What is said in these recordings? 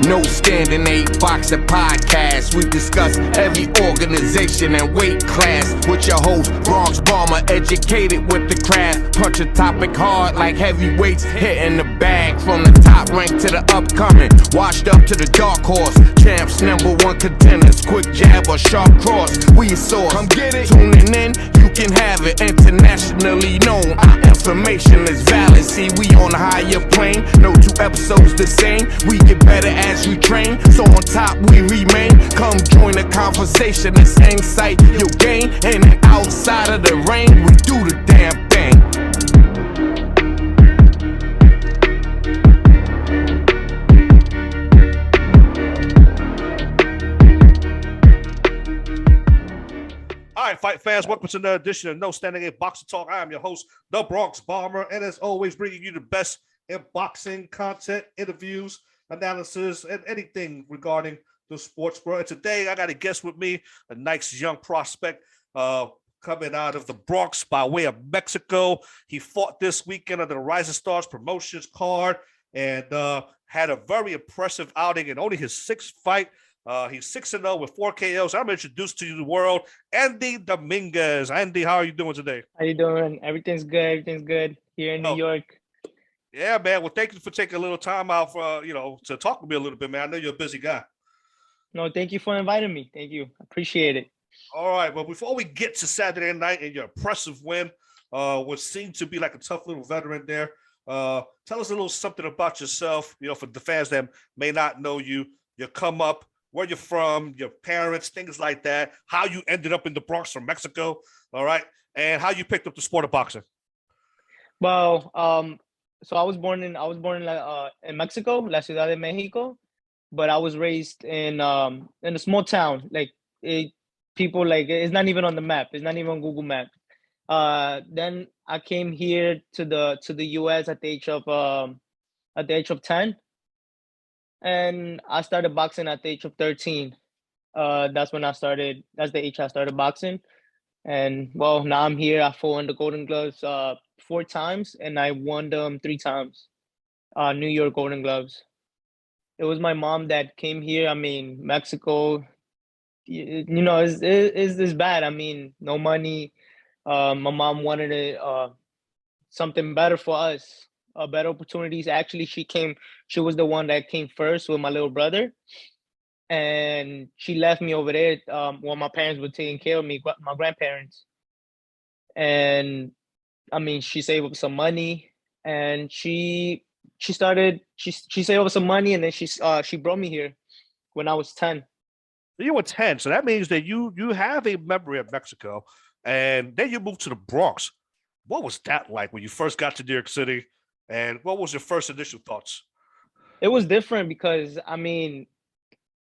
No Standing 8 Boxing Podcast. We discuss every organization and weight class with your host, Bronx Bomber, educated with the craft. Punch a topic hard like heavyweights, hitting the bag from the top rank to the upcoming. Washed up to the dark horse, champs, #1 contenders. Quick jab or sharp cross, we your source. Come get it. Tuning in, you can have it. Internationally known, our information is valid. See, we on a higher plane, no two episodes the same. We get better as we train, so on top we remain. Come join the conversation, the same sight you'll gain. And then outside of the rain, we do the damn thing. All right, fight fans, welcome to another edition of No Standing 8 Boxing Talk. I am your host, the Bronx Bomber, and as always, bringing you the best in boxing content, interviews, analysis, and anything regarding the sports world. And today, I got a guest with me, a nice young prospect coming out of the Bronx by way of Mexico. He fought this weekend under the Rising Stars Promotions card and had a very impressive outing in only his sixth fight. He's 6-0 with 4 KOs. I'm introduced to you the world, Andy Dominguez. Andy, how are you doing today? How you doing? Everything's good. Everything's good here in New York. Yeah, man. Well, thank you for taking a little time out for, to talk with me a little bit, man. I know you're a busy guy. No, thank you for inviting me. Thank you. Appreciate it. All right. Well, before we get to Saturday night and your impressive win, what seemed to be like a tough little veteran there, tell us a little something about yourself, for the fans that may not know you, your come up, where you're from, your parents, things like that, how you ended up in the Bronx from Mexico, all right, and how you picked up the sport of boxing. Well, so I was born in Mexico, La Ciudad de Mexico, but I was raised in a small town. People it's not even on the map. It's not even on Google Maps. Then I came here to the U.S. at the age of 10. And I started boxing at the age of 13. That's the age I started boxing. And well, now I'm here. I fought in the Golden Gloves 4 times, and I won them 3 times. New York Golden Gloves. It was my mom that came here. I mean, Mexico, is bad. I mean, no money. My mom wanted something better for us. Better opportunities. Actually, she was the one that came first with my little brother, and she left me over there while my parents were taking care of me, my grandparents. And I mean, she saved up some money, and she saved up some money, and then she brought me here when I was 10. You were 10, so that means that you have a memory of Mexico, and then you moved to the Bronx. What was that like when you first got to New York City? And what was your first initial thoughts? It was different because I mean,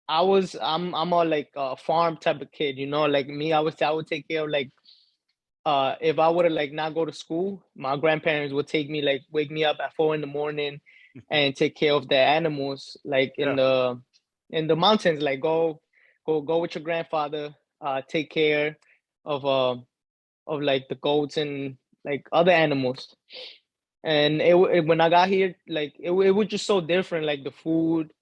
I'm a farm type of kid, like me. I would take care of if I would have not go to school, my grandparents would wake me up at 4 a.m. and take care of their animals, in the mountains. Go with your grandfather, take care of the goats and other animals. And when I got here, it was just so different. The food,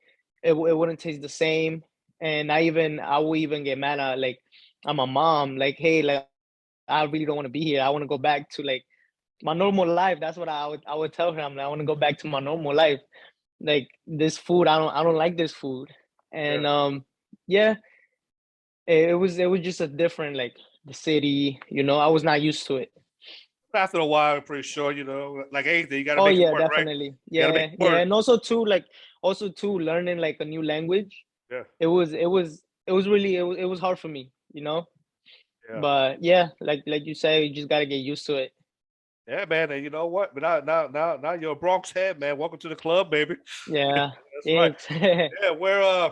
it wouldn't taste the same. And I would even get mad at my mom, hey, I really don't want to be here. I want to go back to my normal life. That's what I would tell her. I want to go back to my normal life. This food, I don't like this food. And it was just a different the city. I was not used to it. After a while, I'm pretty sure, like anything, you got to make it work, definitely. Right? Yeah. And also too, learning a new language. Yeah. It was hard for me, Yeah. But yeah, like you say, you just got to get used to it. Yeah, man. And you know what? But now you're a Bronx head, man. Welcome to the club, baby. Yeah. That's right. Yeah,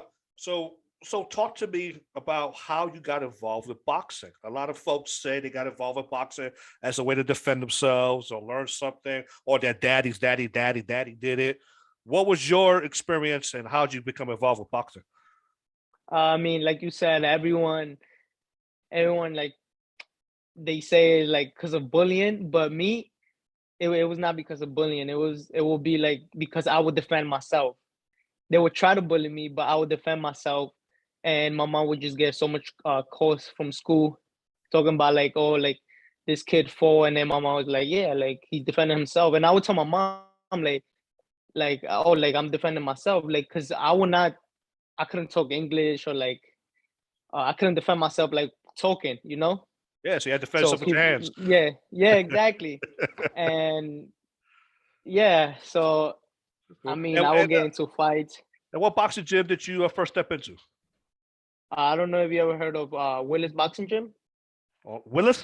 so talk to me about how you got involved with boxing. A lot of folks say they got involved with boxing as a way to defend themselves or learn something, or their daddy's daddy did it. What was your experience and how did you become involved with boxing? I mean, like you said, everyone they say because of bullying, but me, it was not because of bullying. It will be because I would defend myself. they would try to bully me, but I would defend myself. And my mom would just get so much calls from school talking about like, oh, like this kid fall, and then my mom was like, yeah, like he defended himself. And I would tell my mom like oh, like I'm defending myself, like because I couldn't talk English, or like I couldn't defend myself like talking, you know. Yeah, so you had to defend So yourself with your people, hands. yeah, exactly. And yeah, so I mean, And, I would and, get into fights. and what boxing gym did you first step into? I don't know if you ever heard of Willis Boxing Gym. Willis?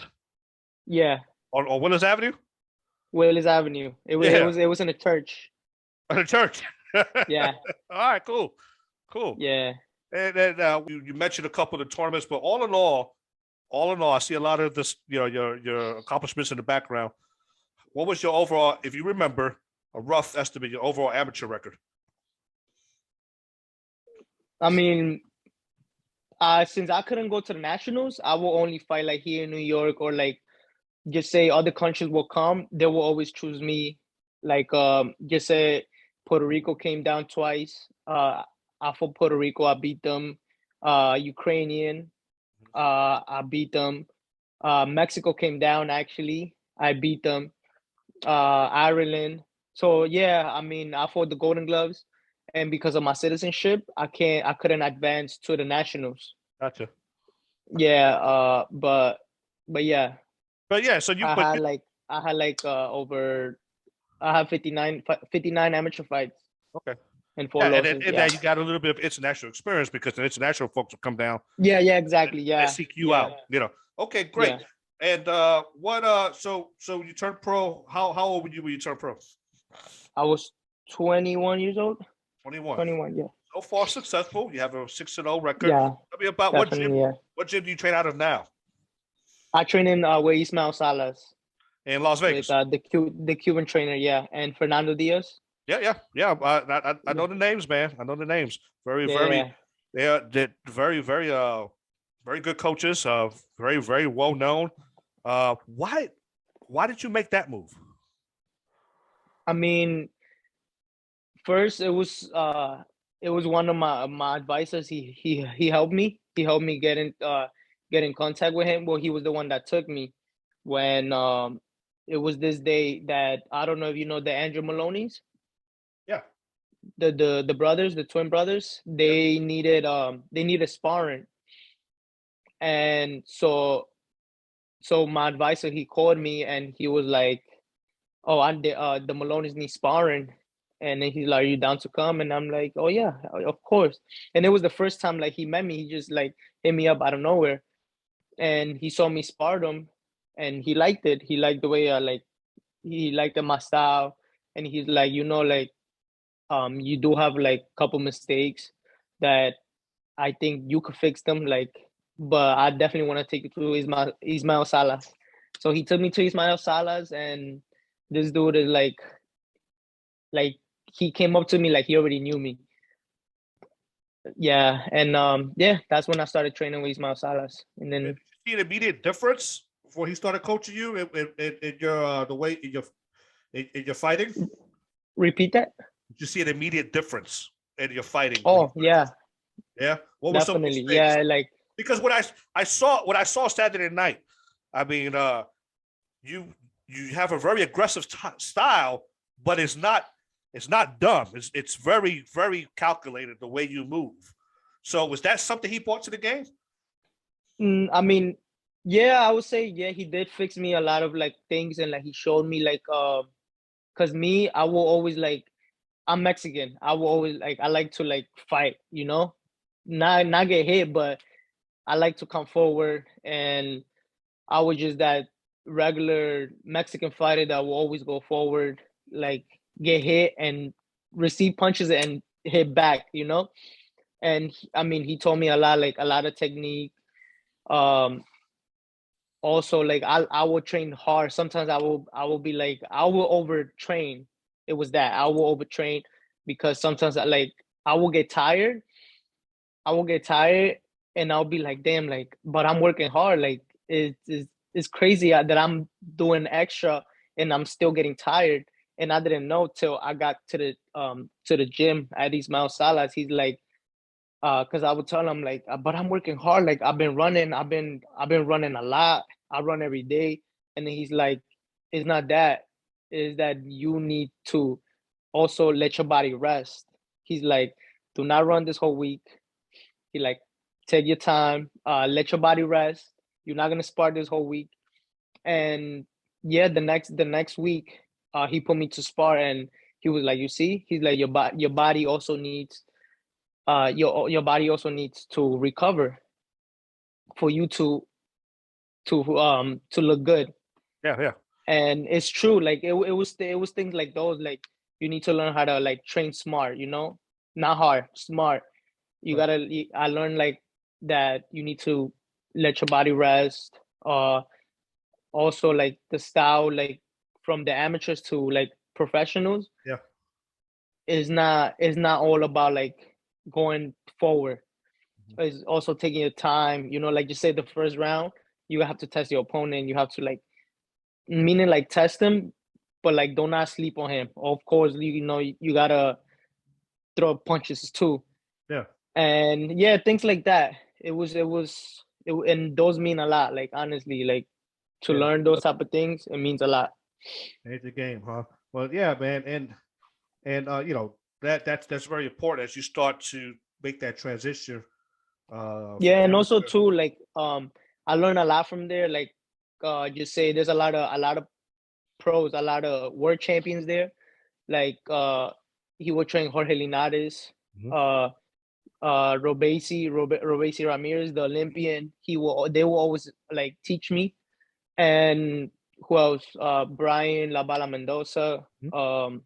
Yeah, On Willis Avenue? Willis Avenue. Yeah, It was in a church. at the church. Yeah, All right, cool. yeah. And then you mentioned a couple of the tournaments, but all in all, I see a lot of this, your accomplishments in the background. What was your overall, if you remember, a rough estimate, your overall amateur record? I mean, since I couldn't go to the nationals, I will only fight like here in New York, or like just say other countries will come. They will always choose me. Like just say Puerto Rico came down twice. I fought Puerto Rico, I beat them. Ukrainian, I beat them. Mexico came down actually, I beat them. Ireland. So yeah, I mean, I fought the Golden Gloves, and because of my citizenship, I couldn't advance to the nationals. Gotcha. Yeah, but yeah, But yeah, so I had like over I have 59 amateur fights okay. and 4 Yeah, losses. and Yeah. then you got a little bit of international experience because the international folks will come down Yeah, exactly. Yeah. and seek you yeah. out. Okay, great. Yeah. And so you turned pro. How old were you when you turned pro? I was 21 years old. 21. 21, yeah. So far successful. You have a 6-0 record. Yeah. Tell me about Definitely, yeah. what gym do you train out of now? I train in with Ismael Salas, In Las Vegas. with the Cuban trainer, yeah, and Fernando Diaz. Yeah. I know the names, man. I know the names. Very Yeah. they're very good coaches. Very well known. Why did you make that move? I mean, first it was one of my advisors. He helped me. He helped me get in contact with him. Well, he was the one that took me when it was this day that I don't know if you know the Andrew Maloney's. Yeah. The brothers, the twin brothers, they needed sparring. And so my advisor, he called me and he was like, oh, the Maloneys need sparring. And then he's like, are you down to come? And I'm like, oh yeah, of course. And it was the first time like he met me. He just like hit me up out of nowhere. And he saw me spar them and he liked it. He liked the way he liked my style. And he's like, like, you do have like a couple mistakes that I think you could fix them. Like, but I definitely want to take you to Ismael Salas. So he took me to Ismael Salas, and this dude is like he came up to me like he already knew me. Yeah, and that's when I started training with Ismael Salas. And then did you see an immediate difference before he started coaching you in your the way in your fighting? Repeat that. Did you see an immediate difference in your fighting? Oh yeah. Yeah. What was definitely? Yeah, like because what I saw Saturday night, I mean, you have a very aggressive style, but it's not dumb. It's very, very calculated the way you move. So was that something he brought to the game? I mean, yeah, I would say yeah, he did fix me a lot of like things, and like he showed me like because me, I will always like, I'm Mexican. I will always like, I like to like fight, not get hit, but I like to come forward, and I was just that regular Mexican fighter that will always go forward, like get hit and receive punches and hit back, And I mean, he taught me a lot of technique. Also, like I will train hard. Sometimes I will be like, I will overtrain. It was that I will overtrain because sometimes I will get tired. And I'll be like, damn, like, but I'm working hard. Like it's crazy that I'm doing extra and I'm still getting tired. And I didn't know till I got to the gym at Ismael Salas. He's like, because I would tell him like, but I'm working hard. Like I've been running running a lot. I run every day. And then he's like, it's not that. Is that you need to also let your body rest. He's like, do not run this whole week. He like, take your time, let your body rest. You're not gonna spar this whole week. And yeah, the next week, he put me to spar, and he was like, you see, he's like, your body also needs your body also needs to recover for you to look good. Yeah. And it's true. Like it was things like those. Like you need to learn how to like train smart. Not hard, smart. I learned like that. You need to let your body rest. Also like the style, like from the amateurs to like professionals, Yeah. is not all about like going forward. It's also taking your time. Like you said, the first round, you have to test your opponent. You have to like, meaning like test him, but like do not sleep on him. Of course, you gotta throw punches too. Yeah. And yeah, things like that. And those mean a lot. Like honestly, like to learn those type of things, it means a lot. Ain't the game, huh? Well, yeah, man, and that's very important as you start to make that transition. Yeah, From and also amateur. too, like I learned a lot from there. Like just say there's a lot of pros, a lot of world champions there. Like he would train Jorge Linares, Mhm. Robesi Ramirez, the Olympian. They will always like teach me. And who else? Brian La Bala Mendoza. Mhm.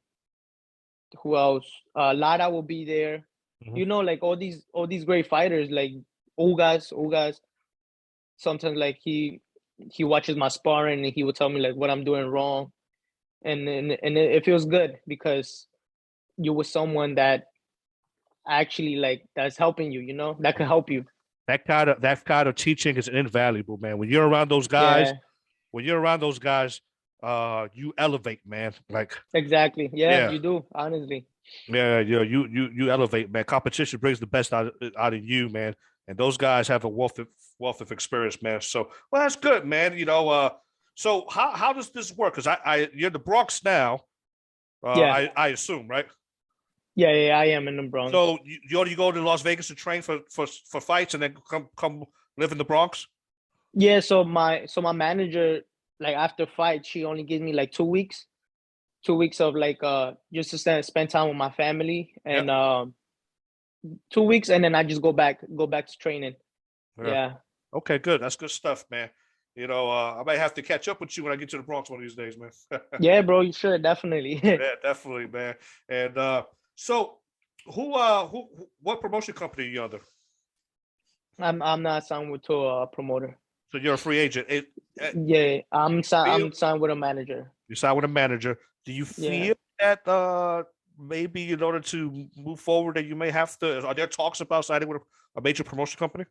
Who else? Lara will be there. Mhm. Like all these great fighters, like Ugas. Sometimes like he watches my sparring and he will tell me like what I'm doing wrong, and it feels good because you with someone that actually like that's helping you, that can help you. That kind of teaching is invaluable, man. When you're around those guys, Yeah, you elevate, man. Like, exactly. Yeah, yeah, you do, honestly. yeah, you elevate, man. Competition brings the best out of you, man. And those guys have a wealth of experience, man. So, well, that's good, man. So how does this work? Because you're in the Bronx now. Yeah, I assume, right? yeah, I am in the Bronx. So you go to Las Vegas to train for fights, and then come live in the Bronx. Yeah, so my manager, like after fight, she only gives me like 2 weeks, 2 weeks of like just to spend time with my family, Yeah, and 2 weeks, and then I just go back to training. yeah. Yeah. Okay, good. That's good stuff, man. I might have to catch up with you when I get to the Bronx one of these days, man. Yeah, bro, you should definitely. Yeah, definitely, man. And so, what promotion company are you under? I'm not signed with to a promoter. So you're a free agent. Yeah, I'm You signed. feel I'm signed with a manager. you sign with a manager. Do you Yeah. feel that maybe in order to move forward that you may have to? Are there talks about signing with a major promotion company?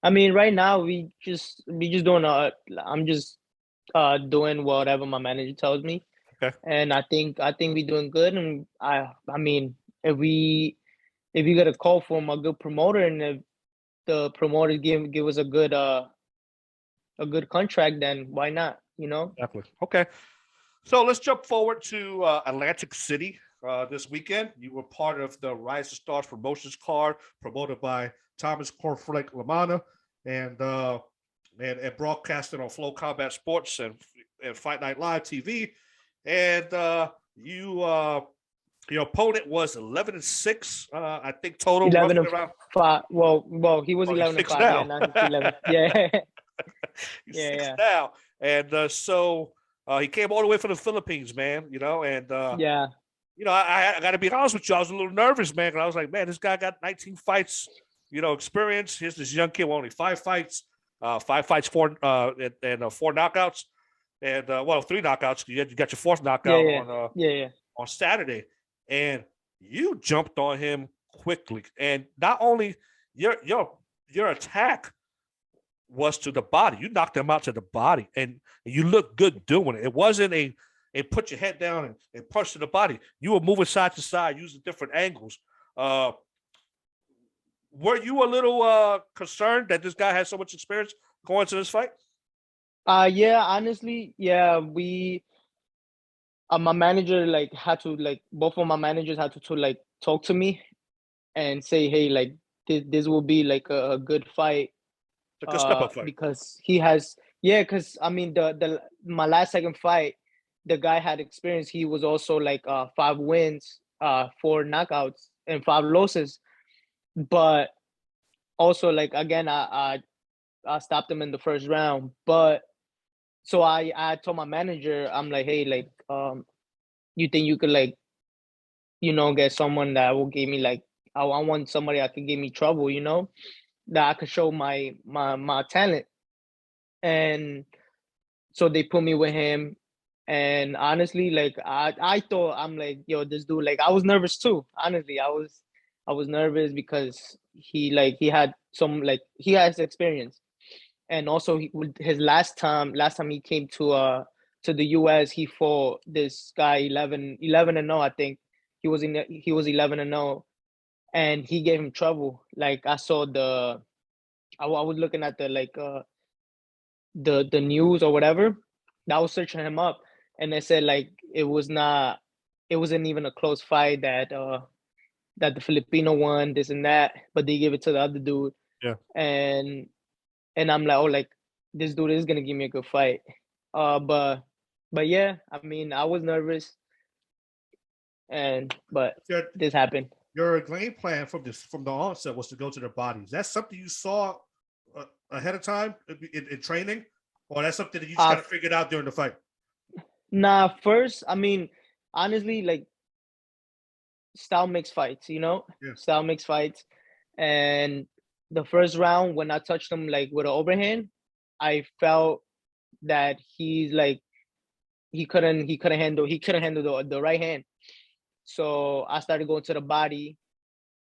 I mean, right now we just doing I'm just doing whatever my manager tells me, Okay. and I think we're doing good. And I mean, if we get a call from a good promoter, and if the promoter give us a good contract, then why not? Exactly. Okay. So let's jump forward to Atlantic City this weekend. You were part of the Rise of Stars promotions card promoted by Thomas Cornflake Lamana and broadcasted on Flow Combat Sports and Fight Night Live TV. And your opponent was 11-6, I think total, 11 roughly and around. 5. Well, he was Oh, he's 11 and six 5. Yeah, now. now he's 11. Yeah, He's yeah, six yeah, now, and so he came all the way from the Philippines, man. And yeah, I got to be honest with you, I was a little nervous, man. Because I was like, man, this guy got 19 fights, experience. Here's this young kid with only 5 fights, 5 fights, four knockouts, and well, 3 knockouts. You got your fourth yeah, knockout yeah, yeah, yeah. on Saturday, and you jumped on him quickly. And not only your attack was to the body, you knocked him out to the body, and you looked good doing it. It wasn't and put your head down and punch to the body. You were moving side to side, using different angles. Were you a little concerned that this guy had so much experience going to this fight? Yeah, honestly, yeah, we my manager like had to like both of my managers had to like talk to me and say, hey, like this will be like a good fight. It's a good step up fight. Because he has, yeah, because I mean the my last second fight, the guy had experience. He was also like 5 wins, 4 knockouts and 5 losses. But also like again, I stopped him in the first round. But so I told my manager, I'm like, hey, like you think you could like, get someone that will give me like I want somebody that could give me trouble, that I could show my talent. And so they put me with him. And honestly, like I thought, I'm like, yo, this dude, like I was nervous too. Honestly, I was nervous because he had some like he has experience. And also with his last time he came to the US, he fought this guy 11-0, I think. He was 11-0, and he gave him trouble. Like I saw I was looking at the like the news or whatever. I was searching him up, and they said like it wasn't even a close fight, that the Filipino won this and that, but they gave it to the other dude. Yeah. And I'm like, oh, like this dude is gonna give me a good fight. But yeah, I mean, I was nervous, but this happened. Your game plan from the onset was to go to their bodies. That's something you saw ahead of time in training, or that's something that you just kind of figured out during the fight? Nah, first, I mean, honestly, like style makes fights, Yeah. Style makes fights. And the first round, when I touched him like with an overhand, I felt that he's like he couldn't handle the right hand. So I started going to the body,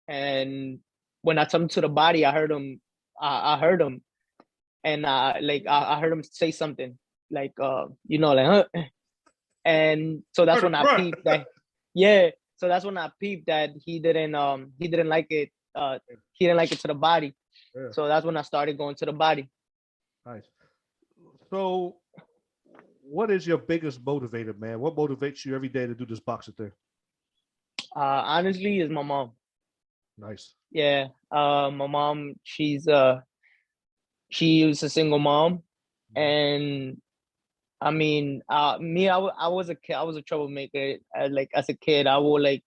and when I took him to the body, I heard him. I heard him, and I heard him say something like like huh? And so that's when I peeped that. Yeah, so that's when I peeped that he didn't like it. He didn't like it to the body. Yeah. So that's when I started going to the body. Nice. So, what is your biggest motivator, man? What motivates you every day to do this boxing thing? Honestly, is my mom. Nice. Yeah, my mom. She was a single mom, and I mean, me, I was a kid. I was a troublemaker. Like as a kid, I would like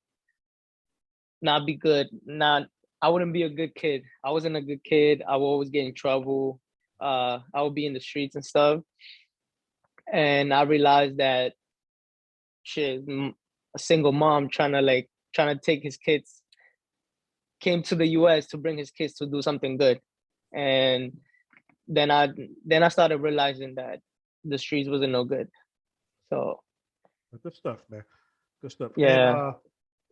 not be good. I wouldn't be a good kid. I wasn't a good kid. I would always get in trouble. I would be in the streets and stuff. And I realized that shit, a single mom trying to take his kids, came to the US to bring his kids to do something good. And then I started realizing that the streets wasn't no good. So good stuff, man. Good stuff. Yeah. And,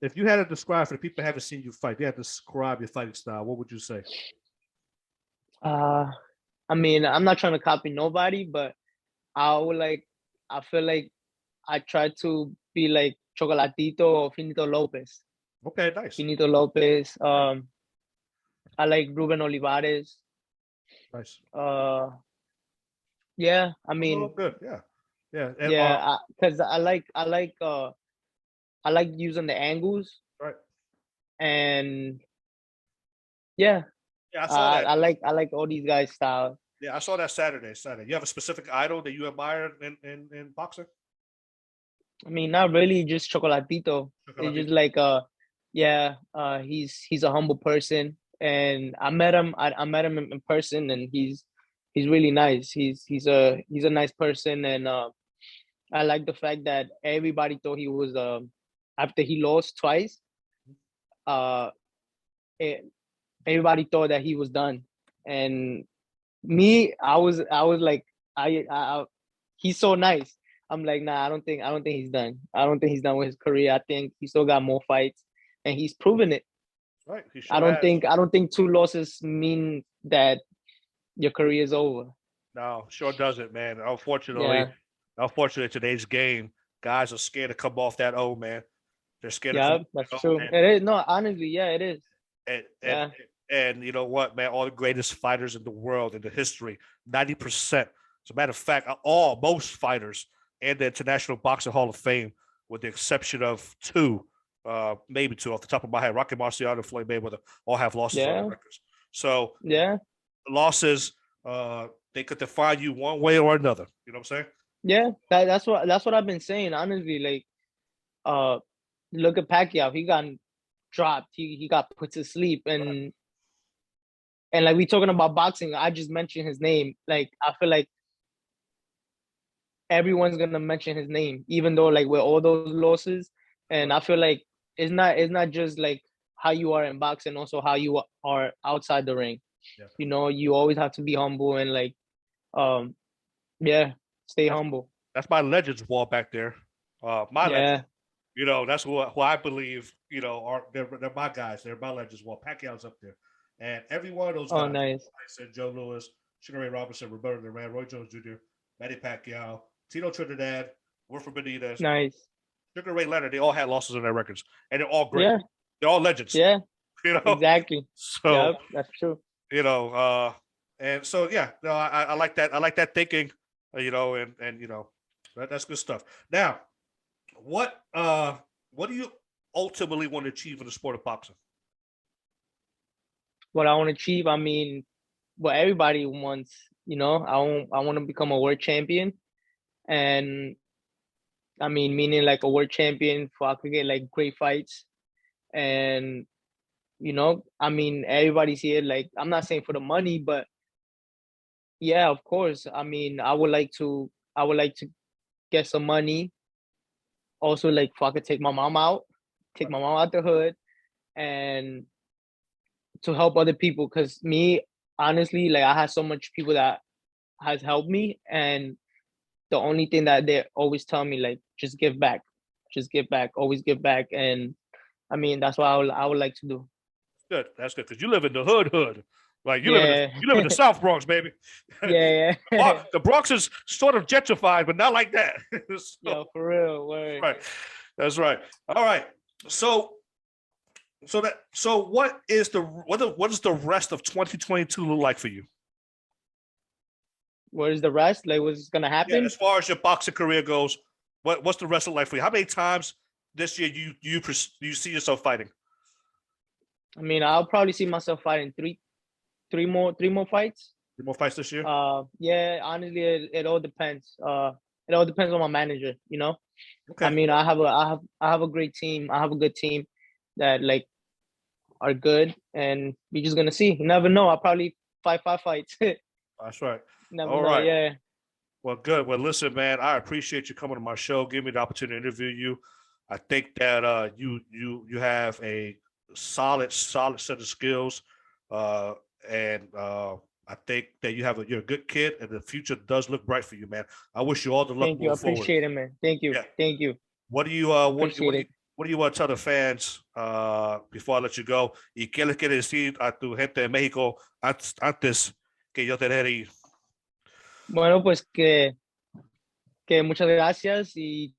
if you had to describe, for the people who haven't seen you fight, you had to describe your fighting style, what would you say? I mean, I'm not trying to copy nobody, but I feel like I try to be like Chocolatito or Finito Lopez. Okay, nice. Finito Lopez. I like Ruben Olivares. Nice. Yeah, I mean, good. Yeah. Yeah. And, yeah, because I like using the angles. Right. And yeah. Yeah, I saw that. I like all these guys' style. Yeah, I saw that Saturday. You have a specific idol that you admire in boxing? I mean, not really, just Chocolatito. It's just like he's a humble person, and I met him in person, and he's really nice. He's a nice person, and I like the fact that everybody thought he was after he lost twice, everybody thought that he was done. And me, I was like, I he's so nice. I'm like, nah, I don't think he's done. I don't think he's done with his career. I think he still got more fights, and he's proven it. Right. He sure I don't has. think 2 losses mean that your career is over. No, sure doesn't, man. Unfortunately, today's game, guys are scared to come off that O, man. They're scared to come Yeah, off that's that O, true. and, It is. No, honestly, yeah, it is. and, Yeah. and you know what, man? All the greatest fighters in the world, in the history, 90%. As a matter of fact, most fighters in the International Boxing Hall of Fame, with the exception of two, maybe two off the top of my head, Rocky Marciano and Floyd Mayweather, all have losses on their Yeah. records. So Yeah. losses, they could define you one way or another. You know what I'm saying? Yeah. That's what I've been saying. Honestly, like, look at Pacquiao. He got dropped. He got put to sleep, and like we talking about boxing. I just mentioned his name. Like, I feel like everyone's gonna mention his name, even though like with all those losses. And I feel like it's not just like how you are in boxing, also how you are outside the ring. Yeah. You know, you always have to be humble and like, yeah, stay humble. That's my legends wall back there. My legends. Yeah. You know, that's who I believe, you know, they're my guys. They're my legends. Well, Pacquiao's up there. And every one of those Oh, guys, nice. like I said, Joe Louis, Sugar Ray Robinson, Roberto Duran, Roy Jones Jr., Manny Pacquiao, Tito Trinidad, Wilfred Benitez, Nice. Sugar Ray Leonard, they all had losses on their records. And they're all great. Yeah. They're all legends. Yeah. You know? Exactly. So, Yep, that's true. you know, and so yeah, no, I like that. I like that thinking, you know, and you know, that's good stuff. Now, what do you ultimately want to achieve in the sport of boxing? What I want to achieve, I mean, what everybody wants, you know, I want to become a world champion. And I mean, meaning like a world champion for I could get like great fights. And, you know, I mean, everybody's here. Like, I'm not saying for the money, but yeah, of course. I mean, I would like to get some money. Also, like, if I could take my mom out, the hood, and to help other people. Cause me, honestly, like I had so much people that has helped me, and the only thing that they always tell me, like, just give back, always give back. And I mean, that's what I would like to do. Good, that's good because you live in the hood. Like Yeah. you live in the South Bronx, baby. Yeah. The Bronx is sort of gentrified, but not like that. So, Yo, for real. Word. right, that's right. All right, so what is what does the rest of 2022 look like for you? What is the rest? Like, what's gonna Yeah, happen? as far as your boxing career goes, what's the rest of life for you? How many times this year you see yourself fighting? I mean, I'll probably see myself fighting three more fights. 3 more fights this year? Yeah, honestly, it all depends. It all depends on my manager, you know. Okay. I mean, I have a great team. I have a good team that like are good, and we're just gonna see. You never know. I'll probably fight 5 fights. That's right. Never All know. right. Yeah. Well, good. Well, listen, man, I appreciate you coming to my show, giving me the opportunity to interview you. I think that you have a solid set of skills, and I think that you're a good kid, and the future does look bright for you, man. I wish you all the luck Thank you. I moving forward. appreciate it, man. Thank you. Yeah. Thank you. What do you what do you want to tell the fans before I let you go? ¿Y qué le quieres decir a tu gente de México antes que yo te deje ir? Bueno, pues que muchas gracias y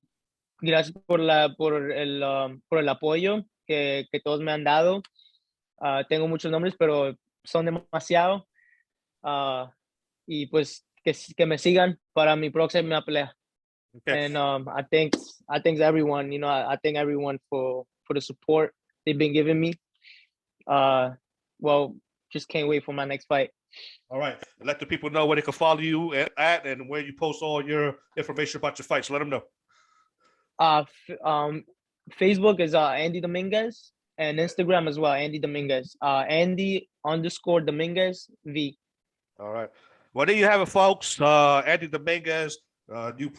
gracias por el apoyo que todos me han dado. Tengo muchos nombres, pero son demasiado. Y pues que me sigan para mi próxima pelea. Okay. And I thank everyone. You know, I thank everyone for the support they've been giving me. Well, just can't wait for my next fight. All right. Let the people know where they can follow you at and where you post all your information about your fights. Let them know. Facebook is Andy Dominguez, and Instagram as well, Andy Dominguez. Andy_Dominguez V. All right. Well, there you have it, folks. Andy Dominguez, new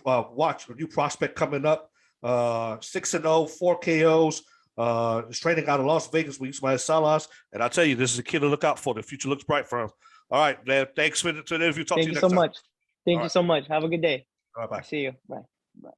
prospect coming up. 6-0, 4 KOs. He's training out of Las Vegas with Ismael Salas. And I'll tell you, this is a kid to look out for. The future looks bright for him. All right, man. Thanks for the interview. Thank you so much. Thank you so much. Have a good day. All right, bye. See you. Bye.